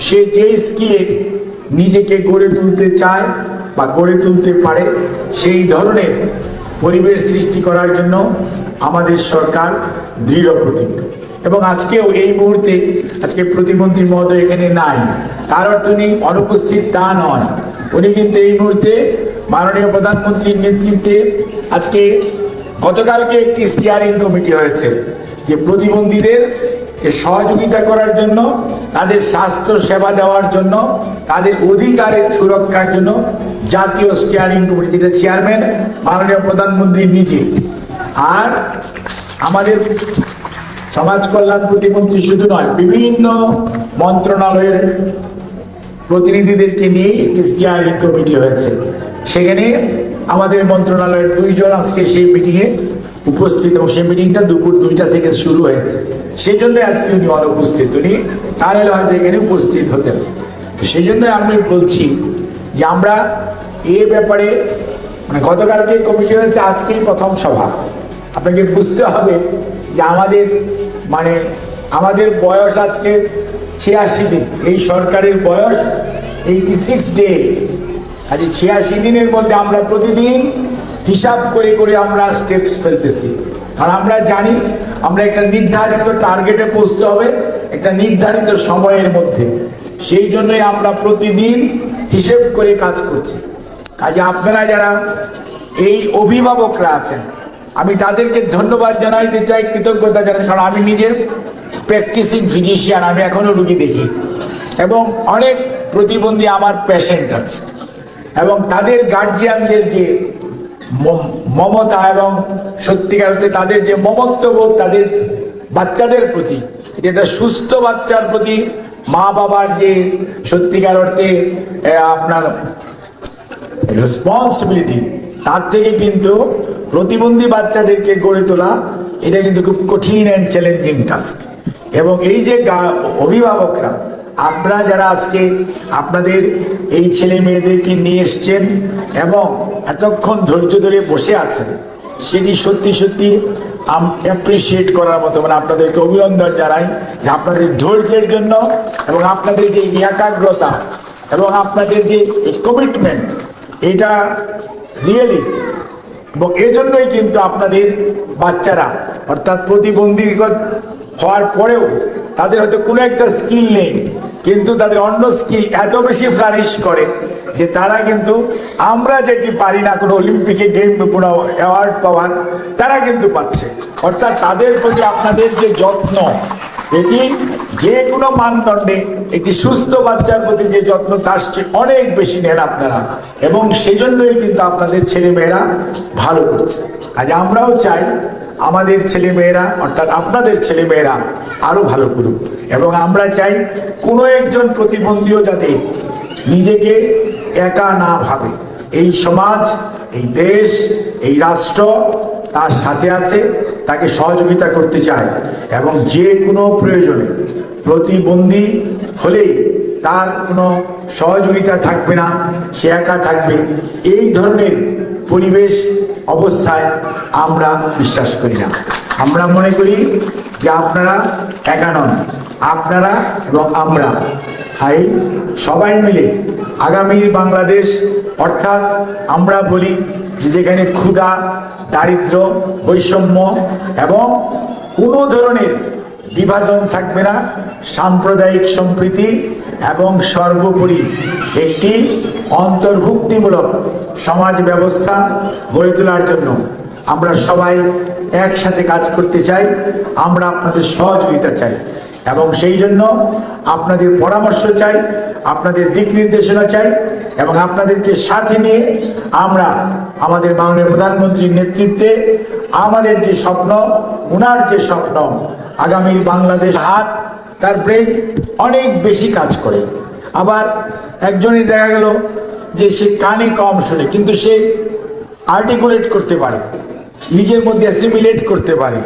সে যে স্কিলে নিজেকে গড়ে তুলতে চায় বা গড়ে তুলতে পারে সেই ধরনের পরিবেশ সৃষ্টি করার জন্য আমাদের সরকার দৃঢ় প্রতিজ্ঞ। এবং আজকেও এই মুহূর্তে আজকে প্রতিমন্ত্রী মহোদয় এখানে নাই, তার অর্থ উনি অনুপস্থিত তা নয়। উনি কিন্তু এই মুহূর্তে মাননীয় প্রধানমন্ত্রীর নেতৃত্বে আজকে গতকালকে একটি স্টিয়ারিং কমিটি হয়েছে যে প্রতিবন্ধীদের সহযোগিতা করার জন্য, তাদের স্বাস্থ্য সেবা দেওয়ার জন্য, তাদের অধিকারের সুরক্ষার জন্য জাতীয় স্টিয়ারিং কমিটি, যেটা চেয়ারম্যান মাননীয় প্রধানমন্ত্রী নিজে। আর আমাদের সমাজ কল্যাণ প্রতিমন্ত্রী শুধু নয়, বিভিন্ন মন্ত্রণালয়ের প্রতিনিধিদেরকে নিয়ে একটি স্টিয়ারিং কমিটি হয়েছে। সেখানে আমাদের মন্ত্রণালয়ের 2 জন আজকে সেই মিটিংয়ে উপস্থিত, এবং সেই মিটিংটা দুপুর 2টা থেকে শুরু হয়েছে। সেই জন্য আজকে উনি অনুপস্থিত, উনি তাহলে হয়তো এখানে উপস্থিত হতেন। তো সেই জন্য আমি বলছি যে আমরা এ ব্যাপারে মানে গতকালকে কমিটি হয়েছে, আজকেই প্রথম সভা। আপনাকে বুঝতে হবে যে আমাদের বয়স আজকে 86 দিন, এই সরকারের বয়স 86 ডে। আজ 86 দিনের মধ্যে আমরা প্রতিদিন হিসাব করে করে আমরা স্টেপস ফেলতেছি, কারণ আমরা জানি আমরা একটা নির্ধারিত টার্গেটে পৌঁছতে হবে একটা নির্ধারিত সময়ের মধ্যে। সেই জন্যই আমরা প্রতিদিন হিসেব করে কাজ করছি। কাজে আপনারা যারা এই অভিভাবকরা আছেন, আমি তাদেরকে ধন্যবাদ জানাইতে চাই, কৃতজ্ঞতা জানাই, কারণ আমি নিজে প্র্যাকটিসিং ফিজিশিয়ান, আমি এখনও রুগী দেখি এবং অনেক প্রতিবন্ধী আমার পেশেন্ট আছে, এবং তাদের গার্জিয়ানদের যে মমতা এবং সত্যিকার অর্থে তাদের যে মমত্ববোধ তাদের বাচ্চাদের প্রতি, এটা সুস্থ বাচ্চার প্রতি মা বাবার যে সত্যিকার অর্থে আপনার রেসপন্সিবিলিটি, তার থেকে কিন্তু প্রতিবন্ধী বাচ্চাদেরকে গড়ে তোলা এটা কিন্তু খুব কঠিন অ্যান্ড চ্যালেঞ্জিং টাস্ক। এবং এই যে অভিভাবকরা, আপনারা যারা আজকে আপনাদের এই ছেলে মেয়েদেরকে নিয়ে এসছেন এবং এতক্ষণ ধৈর্য ধরে বসে আছেন, সেটি সত্যি সত্যি অ্যাপ্রিসিয়েট করার মতো। মানে আপনাদেরকে অভিনন্দন জানাই যে আপনাদের ধৈর্যের জন্য এবং আপনাদের যে একাগ্রতা এবং আপনাদের যে কমিটমেন্ট, এটা রিয়েলি। এবং এজন্যই কিন্তু আপনাদের বাচ্চারা অর্থাৎ প্রতিবন্ধী হওয়ার পরেও তাদের হয়তো কোনো একটা স্কিল নেই, কিন্তু তাদের অন্য স্কিল এত বেশি ফ্লারিশ করে যে তারা কিন্তু আমরা যেটি পারি না কোনো অলিম্পিকে গেম কোনো অ্যাওয়ার্ড পাওয়ার, তারা কিন্তু পাচ্ছে। অর্থাৎ তাদের প্রতি আপনাদের যে যত্ন, এটি যে কোনো মানদণ্ডে একটি সুস্থ বাচ্চার প্রতি যে যত্ন, তার চেয়ে অনেক বেশি নেন আপনারা, এবং সেজন্যই কিন্তু আপনাদের ছেলেমেয়েরা ভালো করছে। আজ আমরাও চাই আমাদের ছেলেমেয়েরা অর্থাৎ আপনাদের ছেলেমেয়েরা আরও ভালো করুক, এবং আমরা চাই কোনো একজন প্রতিবন্ধীও যাতে নিজেকে একা না ভাবে। এই সমাজ, এই দেশ, এই রাষ্ট্র তার সাথে আছে, তাকে সহযোগিতা করতে চায়, এবং যে কোনো প্রয়োজনে প্রতিবন্ধী হলেই তার কোনো সহযোগিতা থাকবে না, সে একা থাকবে, এই ধরনের পরিবেশ অবস্থায় আমরা বিশ্বাস করি না। আমরা মনে করি যে আপনারা একা নন, আপনারা এবং আমরা এই সবাই মিলে আগামীর বাংলাদেশ, অর্থাৎ আমরা বলি যেখানে ক্ষুধা, দারিদ্র, বৈষম্য এবং কোনো ধরনের বিভাজন থাকবে না, সাম্প্রদায়িক সম্প্রীতি এবং সর্বোপরি একটি অন্তর্ভুক্তিমূলক সমাজ ব্যবস্থা গড়ে তোলার জন্য আমরা সবাই একসাথে কাজ করতে চাই। আমরা আপনাদের সহযোগিতা চাই, এবং সেই জন্য আপনাদের পরামর্শ চাই, আপনাদের দিক নির্দেশনা চাই, এবং আপনাদেরকে সাথে নিয়ে আমরা আমাদের মাননীয় প্রধানমন্ত্রীর নেতৃত্বে আমাদের যে স্বপ্ন, ওনার যে স্বপ্ন আগামীর বাংলাদেশ, হাত তার ব্রেন অনেক বেশি কাজ করে। আবার একজনের দেখা গেল যে সে কানে কম শোনে, কিন্তু সে আর্টিকুলেট করতে পারে, নিজের মধ্যে অ্যাসিমিলেট করতে পারে,